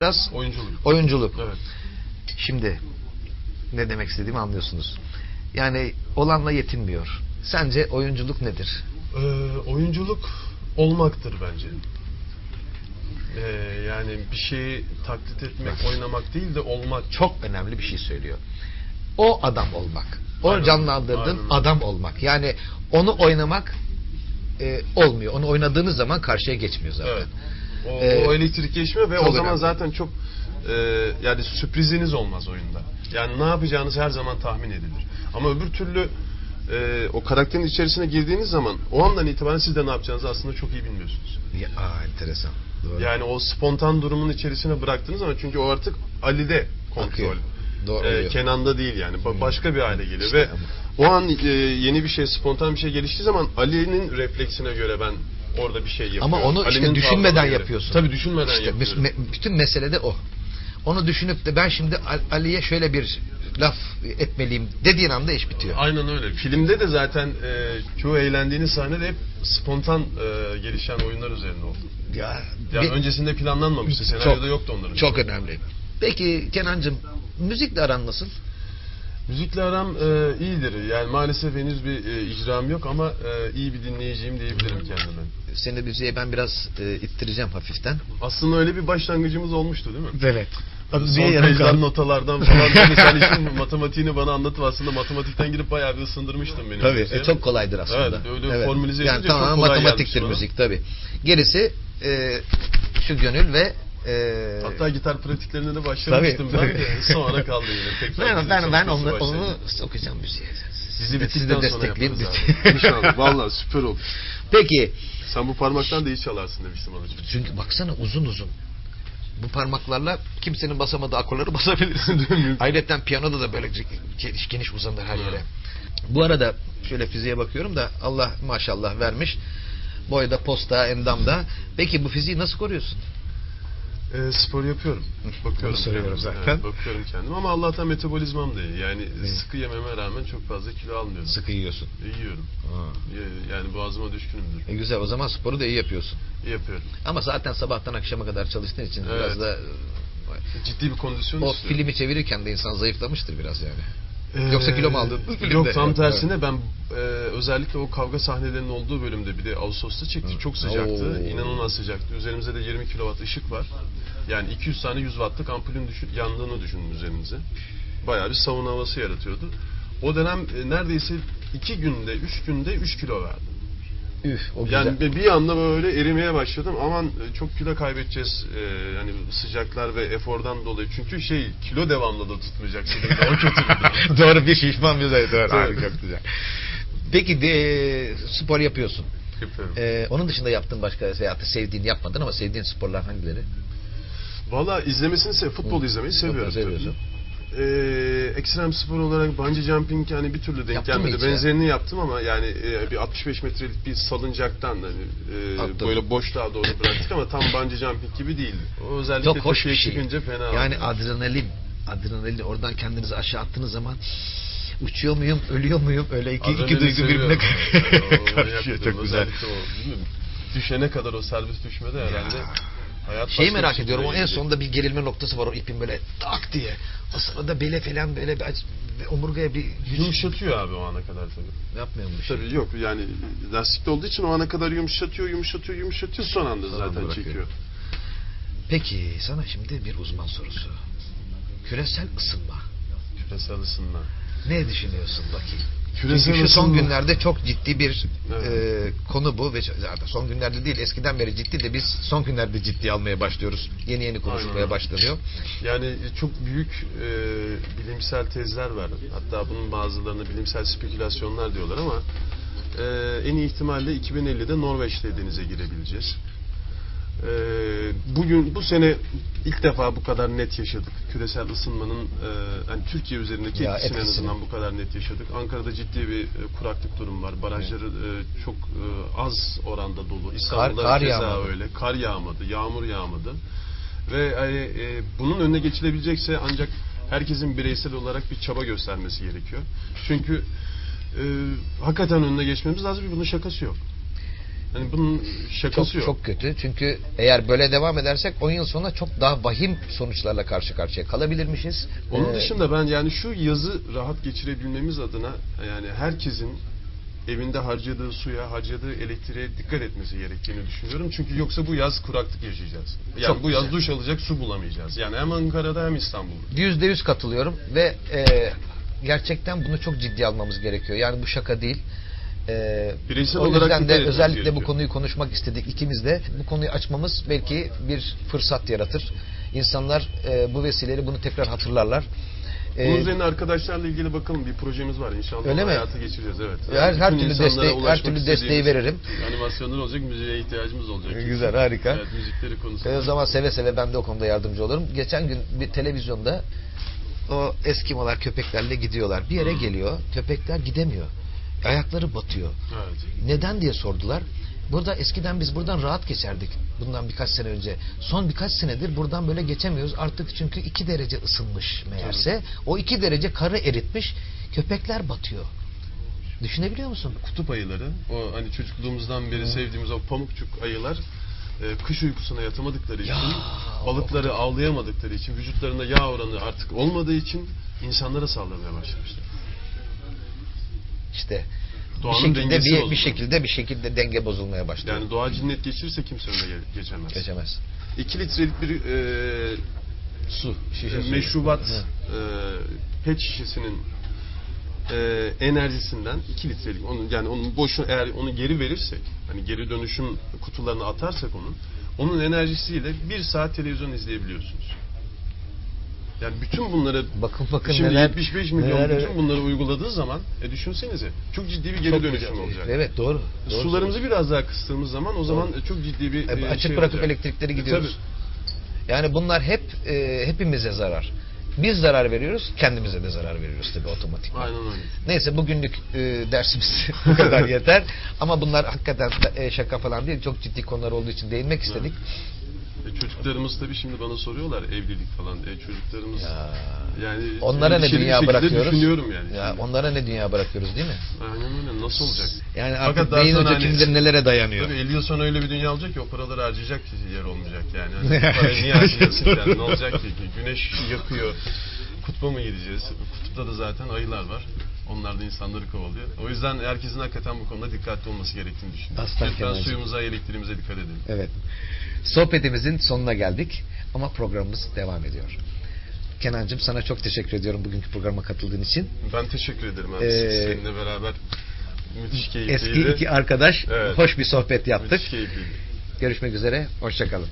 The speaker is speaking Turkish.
esas oyunculuk. Oyunculuk. Evet. Şimdi ne demek istediğimi anlıyorsunuz. Yani olanla yetinmiyor. Sence oyunculuk nedir? Oyunculuk olmaktır bence. Yani bir şeyi taklit etmek, oynamak değil de olmak. Çok önemli bir şey söylüyor. O adam olmak. O Aynen. canlandırdığın Aynen. adam olmak. Yani onu oynamak olmuyor. Onu oynadığınız zaman karşıya geçmiyor zaten. Evet. O elektrik geçmiyor ve o zaman önemli. zaten çok yani sürpriziniz olmaz oyunda. Yani ne yapacağınız her zaman tahmin edilir. Ama öbür türlü o karakterin içerisine girdiğiniz zaman o andan itibaren siz de ne yapacağınızı aslında çok iyi bilmiyorsunuz. Ya, enteresan. Doğru. Yani o spontan durumun içerisine bıraktığınız zaman çünkü o artık Ali'de kontrol. Akıyor. Doğru. Kenan'da değil yani. Başka bir hale geliyor İşte ve ama. o an yeni bir şey, spontan bir şey geliştiği zaman Ali'nin refleksine göre ben orada bir şey yapıyorum. Ama onu işte düşünmeden yapıyorsun. Tabii düşünmeden işte yapıyorum. bütün mesele de o. Onu düşünüp de ben şimdi Ali'ye şöyle bir laf etmeliyim dediğin anda iş bitiyor. Aynen öyle. Filmde de zaten çoğu eğlendiğiniz sahnede hep spontan gelişen oyunlar üzerine oldu. Yani öncesinde planlanmamıştı. Senaryoda yoktu onların. Çok önemli. Peki Kenancığım, müzikle aran nasıl? Müzikle aram iyidir. Yani maalesef henüz bir icram yok ama iyi bir dinleyiciyim diyebilirim kendime. Seni müziğe ben biraz ittireceğim hafiften. Aslında öyle bir başlangıcımız olmuştu değil mi? Evet. Son pejden notalardan falan. Sen işin matematiğini bana anlatıp aslında matematikten girip bayağı bir ısındırmıştın beni. Tabii. Çok kolaydır aslında. Evet. Öyle formülize yani edince tamamen çok kolay matematiktir müzik tabii. Gerisi şu gönül ve hatta gitar pratiklerine de başlamıştım ben. Sonra kaldı yine. Tekrar ben onu sokacağım müziğe. Sizi bittikten sonra yaparız abi. İnşallah. Vallahi süper olur. Peki. Sen bu parmaktan da iyi çalarsın demiştim ona. Çünkü baksana uzun. Bu parmaklarla kimsenin basamadığı akorları basabilirsin. Ayrıca piyanoda da böyle geniş uzanır her yere. Bu arada şöyle fiziğe bakıyorum da Allah maşallah vermiş. Boyda, posta, endamda. Peki bu fiziği nasıl koruyorsun? Spor yapıyorum. Bakıyorum. Soruyorum zaten. Evet, bakıyorum kendim ama Allah'tan metabolizmam da iyi. Yani sıkı yememe rağmen çok fazla kilo almıyorum. Sıkı yiyorsun. Yiyorum. Yani boğazıma düşkünümdür. Güzel, o zaman sporu da iyi yapıyorsun. İyi yapıyorum. Ama zaten sabahtan akşama kadar çalıştığın için biraz da ciddi bir kondisyon o istiyorum. filmi çevirirken de insan zayıflamıştır biraz yani. Yoksa kilo mu aldın? Yok, tam tersine ben özellikle o kavga sahnelerinin olduğu bölümde bir de Ağustos'ta çektik. Çok sıcaktı. İnanılmaz sıcaktı. Üzerimizde de 20 kW ışık var. Yani 200 tane 100 wattlık ampulün yandığını düşünün üzerinize. Bayağı bir sauna havası yaratıyordu. O dönem neredeyse 2 günde, 3 günde 3 kilo verdim. O güzel. Yani bir anda böyle erimeye başladım. Aman çok kilo kaybedeceğiz yani sıcaklar ve efordan dolayı. Çünkü kilo devamlı da tutmayacak. O kötü. Doğru, bir şişman bir zayıf. Çok güzel. Peki spor yapıyorsun. Yapıyorum. Onun dışında yaptığın başka sevdiğin, yapmadın ama sevdiğin sporlar hangileri? Valla izlemesini futbol izlemeyi seviyorum. Seviyorsun. Ekstrem spor olarak bungee jumping yani bir türlü denk gelmedi. Benzerini yaptım ama yani bir 65 metrelik bir salıncaktan böyle boşluğa doğru bıraktık ama tam bungee jumping gibi değildi. O özellikle çok hoş bir şey. Çıkınca fena yani oldu. adrenalin oradan kendinizi aşağı attığınız zaman uçuyor muyum, ölüyor muyum, öyle iki duygu birbirine karışıyor. Çok güzel. Düşene kadar o serbest düşmede herhalde. Merak ediyorum, o en sonunda bir gerilme noktası var, o ipin böyle tak diye. O sırada bele falan böyle omurgaya bir yumuşatıyor abi o ana kadar tabii. Yapmıyor mu bir şey? Tabii yok yani lastikte olduğu için o ana kadar yumuşatıyor son anda zaten çekiyor. Peki sana şimdi bir uzman sorusu. Küresel ısınma. Küresel ısınma. Ne düşünüyorsun bakayım? Küresel şu son günlerde çok ciddi bir konu bu ve zaten son günlerde değil, eskiden beri ciddi de biz son günlerde ciddiye almaya başlıyoruz. Yeni konuşulmaya başlanıyor. Yani çok büyük bilimsel tezler var. Hatta bunun bazılarına bilimsel spekülasyonlar diyorlar ama en iyi ihtimalle 2050'de Norveç'te denize girebileceğiz. Bu sene ilk defa bu kadar net yaşadık. Küresel ısınmanın yani Türkiye üzerindeki etkisini en azından bu kadar net yaşadık. Ankara'da ciddi bir kuraklık durumu var. Barajları çok az oranda dolu. İstanbul'da keza öyle. Kar yağmadı, yağmur yağmadı. Ve bunun önüne geçilebilecekse ancak herkesin bireysel olarak bir çaba göstermesi gerekiyor. Çünkü hakikaten önüne geçmemiz lazım. Bunun şakası yok. Hani bunun şakası yok. Çok kötü. Çünkü eğer böyle devam edersek 10 yıl sonra çok daha vahim sonuçlarla karşı karşıya kalabilirmişiz. Onun dışında ben yani şu yazı rahat geçirebilmemiz adına yani herkesin evinde harcadığı suya, harcadığı elektriğe dikkat etmesi gerektiğini düşünüyorum. Çünkü yoksa bu yaz kuraklık yaşayacağız. Yani Çok bu yaz güzel. duş alacak su bulamayacağız. Yani hem Ankara'da hem İstanbul'da. %100 katılıyorum ve gerçekten bunu çok ciddi almamız gerekiyor. Yani bu şaka değil. Bireysel O olarak yüzden dikkat de etmemiz özellikle gerekiyor. bu konuyu konuşmak istedik ikimiz de. Bu konuyu açmamız belki bir fırsat yaratır. İnsanlar bu vesileyle bunu tekrar hatırlarlar. Bunun üzerine arkadaşlarla ilgili bakalım bir projemiz var inşallah. Öyle mi? Hayata geçireceğiz, evet. Her bütün türlü insanlara desteği ulaşmak desteği istediğimiz veririm. Animasyonlar olacak, müziğe ihtiyacımız olacak. Güzel, harika. Evet, müzikleri konusunda. O zaman seve seve ben de o konuda yardımcı olurum. Geçen gün bir televizyonda o Eskimolar köpeklerle gidiyorlar. Bir yere geliyor, köpekler gidemiyor. Ayakları batıyor. Evet. Neden diye sordular. Burada eskiden biz buradan rahat geçerdik. Bundan birkaç sene önce. Son birkaç senedir buradan böyle geçemiyoruz. Artık çünkü 2 derece ısınmış meğerse. O 2 derece karı eritmiş. Köpekler batıyor. Düşünebiliyor musun? Kutup ayıları, o hani çocukluğumuzdan beri sevdiğimiz o pamukçuk ayılar kış uykusuna yatamadıkları için, balıkları avlayamadıkları için, vücutlarında yağ oranı artık olmadığı için insanlara saldırmaya başlamışlar. İşte Doğanın dengesi bozuldu. bir şekilde denge bozulmaya başladı. Yani doğa cinnet geçirirse kimse önüne geçemez. Geçemez. 2 litrelik bir Su, şişe suyu. meşrubat Hı. pet şişesinin enerjisinden 2 litrelik onun boşu eğer onu geri verirsek, hani geri dönüşüm kutularına atarsak onun enerjisiyle 1 saat televizyon izleyebiliyorsunuz. Yani bütün bunları bakın şimdi neler, 75 milyon neler, bütün bunları uyguladığı zaman düşünsenize çok ciddi bir geri çok dönüşüm güzel. olacak. Evet, doğru. Sularımızı biraz daha kıstığımız zaman o zaman çok ciddi bir açık şey bırakıp olacak. elektrikleri gidiyoruz. Tabii. Yani bunlar hep hepimize zarar. Biz zarar veriyoruz, kendimize de zarar veriyoruz tabii otomatik. Aynen öyle. Neyse bugünlük dersimiz bu kadar yeter. Ama bunlar hakikaten şaka falan değil. Çok ciddi konular olduğu için değinmek istedik. Çocuklarımız tabii şimdi bana soruyorlar evlilik falan. Çocuklarımız yani onlara ne dünya bırakıyoruz? Düşünüyorum yani. Ya onlara ne dünya bırakıyoruz değil mi? Aynen öyle. Nasıl olacak? Yani Fakat artık daha beyin sonra ucu kim bilir nelere dayanıyor. Tabii 50 yıl sonra öyle bir dünya olacak ki o paraları harcayacak yer olmayacak yani. Hani parayı niye harcayasın yani? Ne olacak ki? Güneş yakıyor. Kutba mı gideceğiz? Kutupta da zaten ayılar var. Onlar da insanları kovalıyor. O yüzden herkesin hakikaten bu konuda dikkatli olması gerektiğini düşünüyorum. Aslan Lütfen Kemal'cim. suyumuza, elektriğimize dikkat edelim. Evet. Sohbetimizin sonuna geldik ama programımız devam ediyor. Kenancığım sana çok teşekkür ediyorum bugünkü programa katıldığın için. Ben teşekkür ederim. Seninle beraber müthiş keyifliydi. Eski iki arkadaş hoş bir sohbet yaptık. Müthiş keyifliydi. Görüşmek üzere, hoşça kalın.